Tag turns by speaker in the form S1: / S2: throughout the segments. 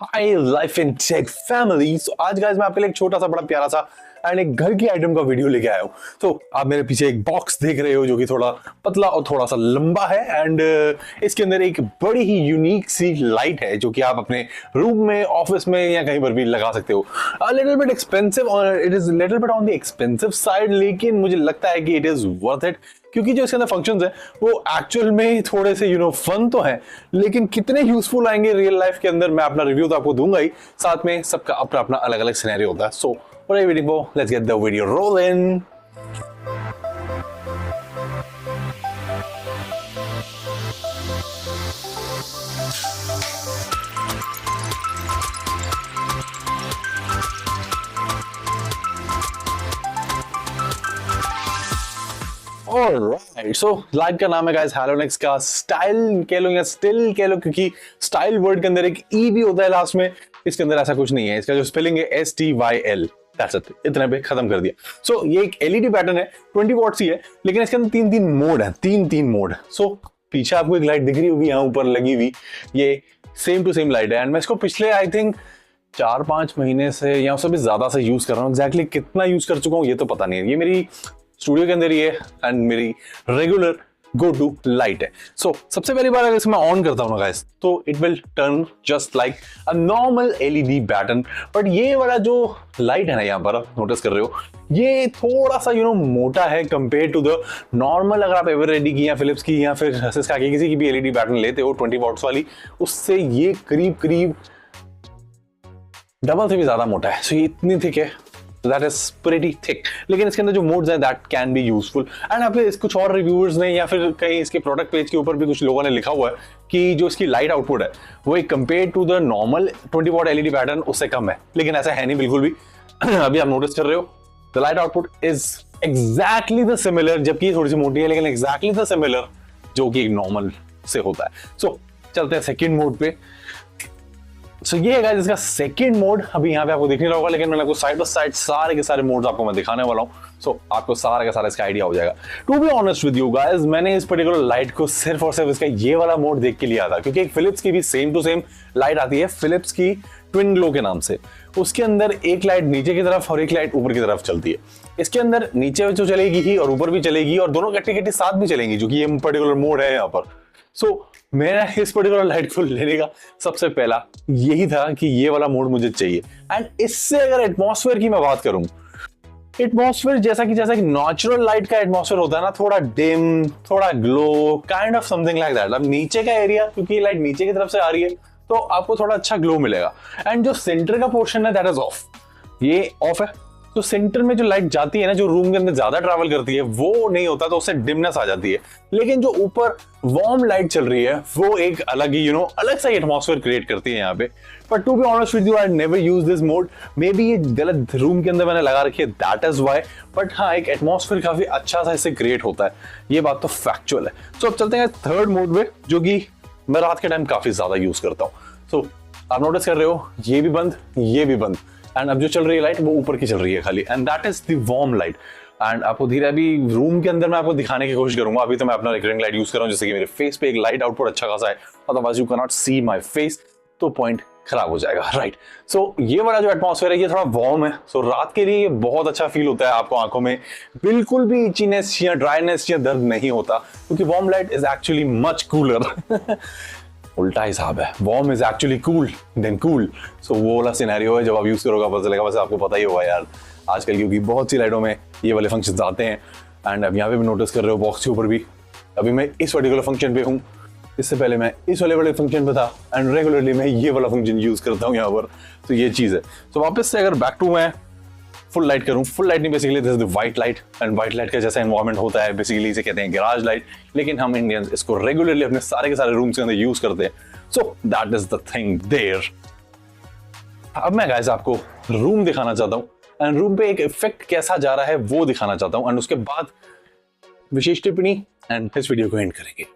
S1: Hi life in tech family. So आज guys मैं आपके लिए एक छोटा सा बड़ा प्यारा सा एंड एक घर की आइटम का वीडियो लेके आया हूँ। तो आप मेरे पीछे एक बॉक्स देख रहे हो जो कि थोड़ा पतला और थोड़ा सा लंबा है एंड इसके अंदर एक बड़ी ही यूनिक सी लाइट है जो कि आप अपने रूम में, ऑफिस में या कहीं पर भी लगा सकते हो। लिटिल बिट एक्सपेंसिव और it is little bit on the expensive side, लेकिन मुझे लगता है कि इट इज वर्थ इट क्योंकि जो इसके अंदर फंक्शंस है वो एक्चुअल में थोड़े से फन तो है, लेकिन कितने यूजफुल आएंगे रियल लाइफ के अंदर मैं अपना रिव्यू तो आपको दूंगा ही, साथ में सबका अपना अपना अलग अलग सिनेरियो होता है। So what are you waiting for? Let's get the video rolling. Alright, so light का नाम है गाइस हैलोनिक्स का। स्टाइल कह लो या स्टिल कह लो, क्योंकि स्टाइल वर्ड के अंदर एक ई भी होता है लास्ट में। इसके अंदर ऐसा कुछ नहीं है, इसका जो स्पेलिंग है STYL, दैट्स इट, इतने पे खत्म कर दिया। सो ये एक एलईडी पैटर्न है, 20 वॉट्स ही है, लेकिन इसके अंदर तीन मोड है, तीन मोड। सो पीछे आपको एक लाइट दिख रही होगी यहाँ ऊपर लगी हुई, ये सेम टू सेम लाइट है एंड मैं इसको पिछले आई थिंक 4-5 महीने से या उससे भी ज्यादा से यूज कर रहा हूँ। एग्जैक्टली कितना यूज कर चुका हूँ ये तो पता नहीं है। ये मेरी स्टूडियो के अंदर ही है एंड मेरी रेगुलर गो टू लाइट है। सो सबसे पहली बार अगर इसे मैं ऑन करता हूं ना गाइस, तो it will turn just like a normal LED pattern. But ये वाला जो लाइट है ना, यहाँ पर आप नोटिस कर रहे हो, ये थोड़ा सा मोटा है कंपेयर टू द नॉर्मल। अगर आप एवररेडी की या फिलिप्स की या फिर सिस्का की किसी की भी एलईडी पैटर्न लेते हो 20 वॉट्स वाली, उससे ये करीब डबल से भी ज्यादा मोटा है। सो ये इतनी थिक है, that is pretty thick। लेकिन इसके अंदर जो मोड्स हैं that can be useful and आप कुछ और रिव्यूअर्स ने या फिर कहीं इसके प्रोडक्ट पेज के ऊपर भी कुछ लोगों ने लिखा हुआ है कि जो इसकी लाइट आउटपुट है वो एक compare to the normal 20 watt LED pattern उससे कम है, लेकिन ऐसा है नहीं बिल्कुल भी। अभी आप नोटिस कर रहे हो the light output is exactly the similar, जबकि थोड़ी सी मोटी है लेकिन एग्जैक्टली द सिमिलर जो कि एक नॉर्मल से होता है। सो चलते हैं सेकेंड मोड पे। सो ये है गाइस इसका सेकंड मोड। अभी यहाँ पे आपको दिख नहीं रहा होगा, लेकिन मैंने आपको साइड बाय साइड सारे के सारे मोड्स आपको मैं दिखाने वाला हूँ। सो आपको सारा का सारा इसका आइडिया हो जाएगा। To be honest with you guys, मैंने इस पर्टिकुलर लाइट को सिर्फ और सिर्फ इसका ये वाला मोड देख के लिया था, क्योंकि एक फिलिप्स की भी सेम टू सेम लाइट आती है, फिलिप्स की ट्विन ग्लो के नाम से। उसके अंदर एक लाइट नीचे की तरफ और एक लाइट ऊपर की तरफ चलती है। इसके अंदर नीचे तो चलेगी ही और ऊपर भी चलेगी, और दोनों कट्टी साथ भी चलेंगी, जो कि ये पर्टिकुलर मोड है यहाँ पर। सो मेरा इस पर्टिकुलर लाइट को लेने का सबसे पहला यही था कि ये वाला मोड मुझे चाहिए। एंड इससे अगर एटमॉस्फेयर की मैं बात करूं, एटमॉस्फेयर जैसा कि नेचुरल लाइट का एटमॉस्फेयर होता है ना, थोड़ा डिम, थोड़ा glow, kind of something like that. अब नीचे का एरिया, क्योंकि ये लाइट नीचे की तरफ से आ रही है, तो आपको थोड़ा अच्छा ग्लो मिलेगा। एंड जो सेंटर का पोर्शन है दैट इज ऑफ, ये ऑफ है। तो सेंटर में जो लाइट जाती है ना, जो रूम के अंदर ज्यादा ट्रैवल करती है, वो नहीं होता, तो उससे डिमनेस आ जाती है। लेकिन जो ऊपर वार्म लाइट चल रही है वो एक अलग ही अलग सा एटमॉस्फेयर क्रिएट करती है यहाँ पे। But to be honest with you, I never use this mode. Maybe ये गलत रूम के अंदर मैंने लगा रखी है, दैट इज व्हाई। बट हाँ, एक एटमॉस्फेयर काफी अच्छा सा इससे क्रिएट होता है, ये बात तो फैक्चुअल है। सो अब चलते हैं थर्ड मोड में, जो कि मैं रात के टाइम काफी ज्यादा यूज करता हूँ। सो आप नोटिस कर रहे हो, ये भी बंद, ये भी बंद, एंड अब जो चल रही है लाइट वो ऊपर की चल रही है खाली, and that is the warm light. And आपको धीरे अभी रूम के अंदर मैं आपको दिखाने की कोशिश करूंगा। अभी तो मैं अपना रिकरिंग लाइट यूज कर रहा हूँ, जैसे कि मेरे फेस पे एक लाइट आउटपुट अच्छा खासा है, otherwise you can not see my face, तो पॉइंट खराब हो जाएगा, राइट। सो ये वाला जो एटमॉस्फेयर है ये थोड़ा वार्म है। सो रात के लिए बहुत अच्छा फील होता है, आपको आंखों में बिल्कुल भी इचीनेस या ड्राइनेस या दर्द नहीं होता, क्योंकि warm light is actually much cooler. उल्टा हिसाब है, warm is actually cool than cool. So वो वाला सिनेरियो है, जब आप यूज करोगे पता चलेगा। वैसे आपको पता ही होगा यार आजकल, क्योंकि बहुत सी लाइटों में ये वाले फंक्शंस आते हैं। एंड अब यहाँ पे भी नोटिस कर रहे हो बॉक्स के ऊपर भी, अभी मैं इस पर्टिकुलर फंक्शन पे हूँ, इससे पहले मैं इस वाले फंक्शन पे था, एंड रेगुलरली मैं ये वाला फंक्शन यूज करता हूँ यहाँ पर। तो ये चीज है। तो वापस से अगर बैक टू मैं फुल लाइट करूं, फुल लाइट नहीं, basically this is the white light, and white light का जैसा एनवायरनमेंट होता है बेसिकली इसे कहते हैं गैराज लाइट, लेकिन हम इंडियंस इसको रेगुलरली अपने सारे के सारे रूम्स के अंदर यूज करते हैं। So that is the thing there. अब मैं गाइस आपको रूम दिखाना चाहता हूं, एंड रूम पे एक इफेक्ट कैसा जा रहा है वो दिखाना चाहता हूं, एंड उसके बाद विशेष टिप्पणी एंड इस वीडियो को एंड करेंगे।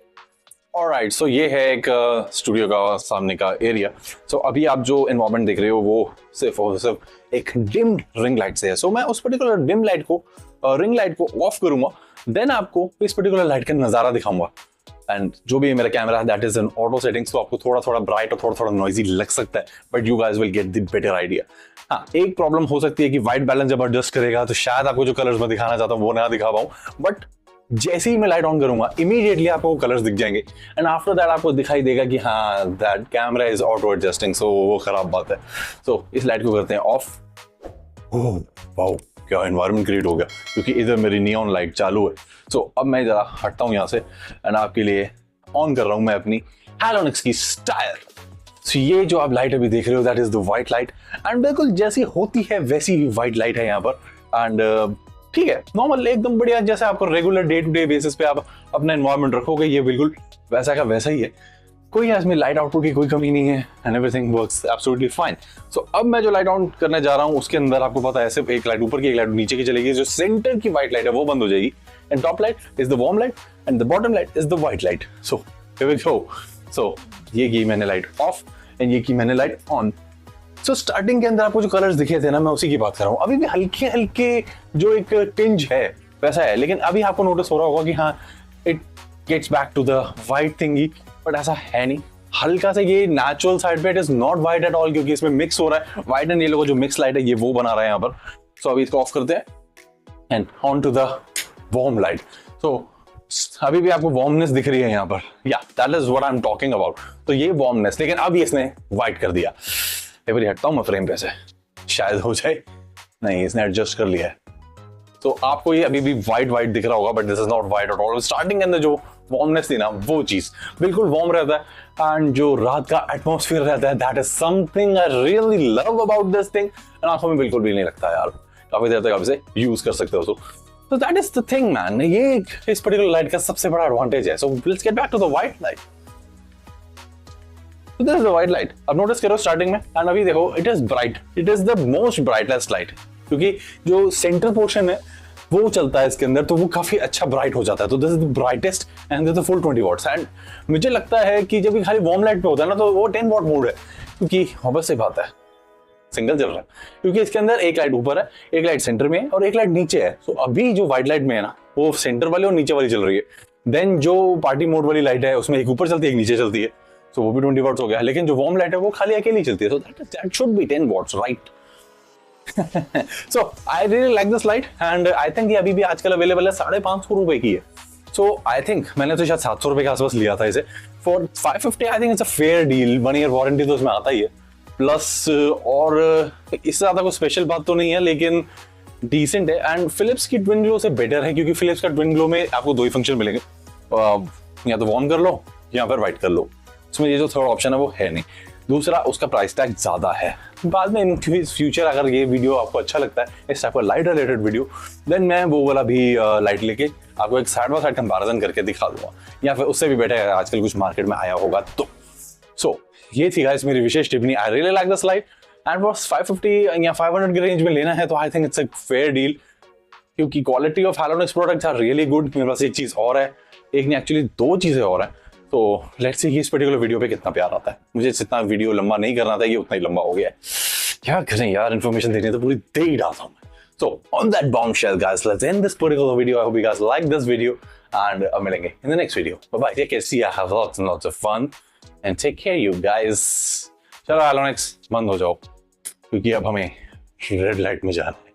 S1: ऑलराइट, सो ये है एक स्टूडियो का सामने का एरिया। सो अभी आप जो एनवायरनमेंट देख रहे हो वो सिर्फ और सिर्फ एक डिम रिंग लाइट से है। सो मैं उस पर्टिकुलर डिम लाइट को, रिंग लाइट को ऑफ करूंगा, देन आपको इस पर्टिकुलर लाइट का नजारा दिखाऊंगा। एंड जो भी मेरा कैमरा है that is in auto settings, तो आपको थोड़ा थोड़ा ब्राइट और थोड़ा थोड़ा नॉइजी लग सकता है, but you guys will get the better idea. हाँ, एक प्रॉब्लम हो सकती है कि व्हाइट बैलेंस जब एडजस्ट करेगा तो शायद आपको जो कलर्स मैं दिखाना चाहता हूँ वो ना दिखा पाऊँ, बट जैसे ही मैं लाइट ऑन करूंगा इमीडिएटली आपको कलर्स दिख जाएंगे एंड आफ्टर दैट आपको दिखाई देगा कि हाँ that camera is auto adjusting, so वो खराब बात है। सो इस लाइट को करते हैं ऑफ। ओह वाओ, क्या एनवायरनमेंट क्रिएट हो गया, क्योंकि इधर मेरी नियॉन लाइट चालू है। सो अब मैं जरा हटता हूँ यहाँ से एंड आपके लिए ऑन कर रहा हूँ मैं अपनी हैलोनिक्स की स्टाइल। सो ये जो आप लाइट अभी देख रहे हो that is the white light and बिल्कुल जैसी होती है वैसी ही व्हाइट लाइट है यहाँ पर। एंड ठीक है, नॉर्मल एकदम बढ़िया, जैसे आपको regular day to day basis पे आप अपना एनवायरनमेंट रखोगे ये बिल्कुल वैसा का वैसा ही है। कोई इसमें लाइट आउटपुट की कोई कमी नहीं है and everything works absolutely fine. So अब मैं जो लाइट ऑन करने जा रहा हूँ उसके अंदर आपको पता है सिर्फ एक लाइट ऊपर की एक लाइट नीचे की चलेगी, जो सेंटर की व्हाइट लाइट है वो बंद हो जाएगी and top light is the warm light and the bottom light is the white light. So here we go. So ये की मैंने लाइट ऑफ एंड ये की मैंने लाइट ऑन। सो स्टार्टिंग के अंदर आपको जो कलर्स दिखे थे ना, मैं उसी की बात कर रहा हूँ। अभी भी हल्के हल्के जो एक टिंज है वैसा है, लेकिन अभी आपको नोटिस हो रहा होगा कि हाँ it gets back to the white thingy, but ऐसा है नहीं। हल्का सा ये नेचुरल साइड पे it is not white at all, क्योंकि इसमें मिक्स हो रहा है व्हाइट एंड येलो का जो मिक्स लाइट है ये वो बना रहा है यहाँ पर। सो अभी इसको ऑफ करते हैं and on to the warm light. So अभी भी आपको वार्मनेस दिख रही है यहाँ पर, या that is what I am talking about. तो ये वार्मनेस, लेकिन अभी इसने व्हाइट कर दिया। एक हटता हूं मैं फ्रेम पे से, शायद हो जाए, नहीं इसने एडजस्ट कर लिया है। तो आपको ये अभी भी व्हाइट व्हाइट दिख रहा होगा, but this is not white at all. Starting के अंदर जो वार्मनेस थी ना वो चीज बिल्कुल वार्म रहता है एंड जो रात का एटमॉस्फेयर रहता है that is something I really love about this thing and आंखों में बिल्कुल भी नहीं लगता यार, काफी देर तक आप इसे यूज कर सकते हो। तो that is the thing man, ये इस पर्टिकुलर लाइट का सबसे बड़ा एडवांटेज है। So let's get back to the white light. So this is the white light. अब नोटिस करो स्टार्टिंग में एंड अभी देखो it is bright, it is the most brightest light, क्योंकि जो सेंटर पोर्शन है वो चलता है इसके अंदर, तो वो काफी अच्छा ब्राइट हो जाता है। तो this is the brightest and this is full 20 watts. And मुझे लगता है कि जब ये खाली वार्म लाइट पे होता है ना तो वो 10 वॉट मोड है, क्योंकि ऑब्वियस सी बात है सिंगल चल रहा है, क्योंकि इसके अंदर एक लाइट ऊपर है, एक लाइट सेंटर में है और एक लाइट नीचे है। सो अभी जो व्हाइट लाइट में है ना वो सेंटर वाली और नीचे वाली चल रही है। देन जो पार्टी मोड वाली लाइट है उसमें एक ऊपर चलती है एक नीचे चलती है, तो वो भी 20 वॉट्स हो गया। लेकिन जो वार्म लाइट है वो खाली अकेली चलती है, so that should be 10 watts right. So I really like this light and I think ये अभी भी आजकल अवेलेबल है, 550 रुपए की है। सो आई थिंक मैंने तो शायद 700 रुपए के आसपास लिया था इसे for 550। I think it's a fair deal, 1 year warranty तो उसमें आता ही है प्लस, और इससे ज्यादा कोई स्पेशल बात तो नहीं है, लेकिन डिसेंट है। एंड फिलिप्स की ट्विन ग्लो से बेटर है, क्योंकि फिलिप्स का ट्विन ग्लो में आपको दो ही फंक्शन मिलेंगे, या तो वार्म कर लो या फिर व्हाइट कर लो। इसमें ये जो थर्ड ऑप्शन है वो है नहीं। दूसरा, उसका प्राइस टैग ज्यादा है। बाद में इन फ्यूचर अगर ये वीडियो आपको अच्छा लगता है, इस टाइप का लाइट रिलेटेड वीडियो, देन मैं वो वाला भी लाइट लेके आपको एक साइड बाय साइड कंपैरिजन करके दिखा दूंगा, या फिर उससे भी बेटर है आजकल कुछ मार्केट में आया होगा तो। सो ये थी गाइस मेरी विशेष टिप्पणी। I really like this light and बस 550 या 500 के रेंज में लेना है तो I think it's a fair deal, क्योंकि quality of Halonix products are really good. मेरे पास एक चीज और है, एक नहीं एक्चुअली दो चीजें और हैं। तो लेट्स सी इस पर्टिकुलर वीडियो पे कितना प्यार आता है। मुझे जितना वीडियो लंबा नहीं करना था ये उतना ही लंबा हो गया है। क्या करें यार, इन्फॉर्मेशन देनी तो पूरी दे ही डालता हूं मैं। So on that bombshell guys, let's end this particular video. I hope you guys like this video and मिलेंगे in the next video. Bye bye. Take care. See ya. Have lots and lots of fun and take care you guys. चलो हैलोनिक्स बंद हो जाओ, क्योंकि अब हमें red light में जाना है।